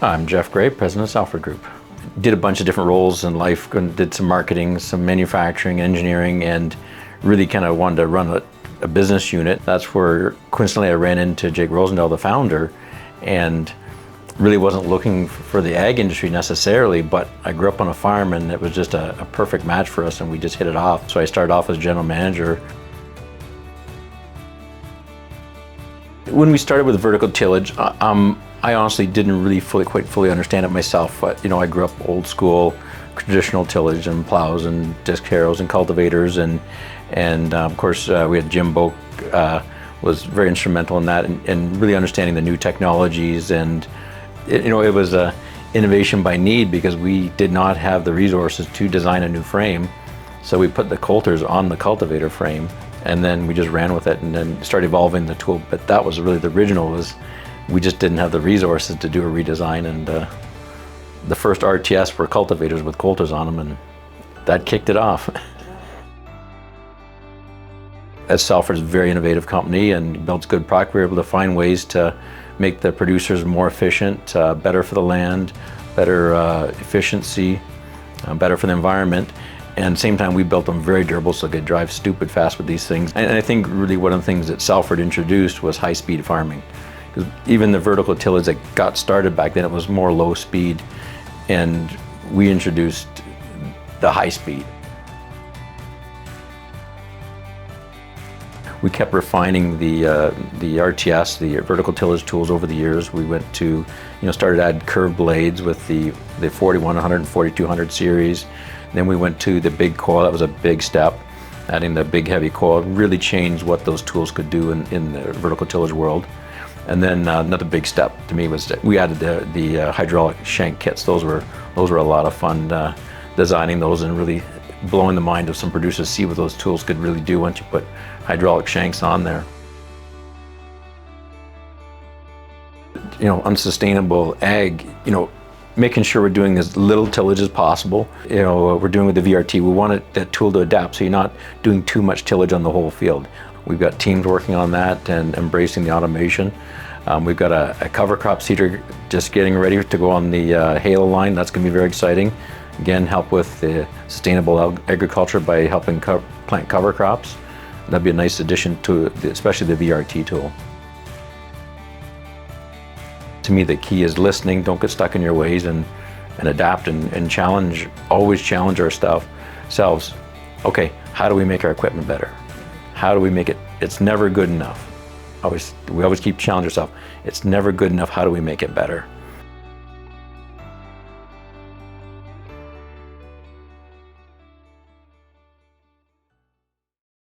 I'm Geof Gray, president of Salford Group. Did a bunch of different roles in life, did some marketing, some manufacturing, engineering, and really kind of wanted to run a business unit. That's where coincidentally I ran into Jake Rosendahl, the founder, and really wasn't looking for the ag industry necessarily, but I grew up on a farm and it was just a perfect match for us and we just hit it off. So I started off as general manager. When we started with vertical tillage, I honestly didn't really quite fully understand it myself. But I grew up old school, traditional tillage and plows and disc harrows and cultivators, and of course we had Jim Boak was very instrumental in that, and really understanding the new technologies. And it was a innovation by need because we did not have the resources to design a new frame. So we put the coulters on the cultivator frame, and then we just ran with it and then started evolving the tool. But that was really the original, was we just didn't have the resources to do a redesign. And the first RTS were cultivators with coulters on them, and that kicked it off. As Salford's a very innovative company and builds good product, we were able to find ways to make the producers more efficient, better for the land, better efficiency, better for the environment. And at the same time, we built them very durable so they could drive stupid fast with these things. And I think really one of the things that Salford introduced was high-speed farming. Because even the vertical tillage that got started back then, it was more low speed, and we introduced the high speed. We kept refining the RTS, the vertical tillage tools over the years. We went to, started to add curved blades with the 4100 and 4200 series. Then we went to the big coil. That was a big step. Adding the big heavy coil really changed what those tools could do in the vertical tillage world. And then another big step to me was that we added the hydraulic shank kits. Those were a lot of fun, designing those and really blowing the mind of some producers to see what those tools could really do once you put hydraulic shanks on there. Unsustainable ag, making sure we're doing as little tillage as possible. We're doing with the VRT, we want that tool to adapt so you're not doing too much tillage on the whole field. We've got teams working on that and embracing the automation. We've got a cover crop seeder just getting ready to go on the Halo line. That's going to be very exciting. Again, help with the sustainable agriculture by helping plant cover crops. That'd be a nice addition to especially the VRT tool. To me, the key is listening. Don't get stuck in your ways and adapt and challenge. Always challenge ourselves. Okay, how do we make our equipment better? How do we make it? It's never good enough. We always keep challenging ourselves. It's never good enough. How do we make it better?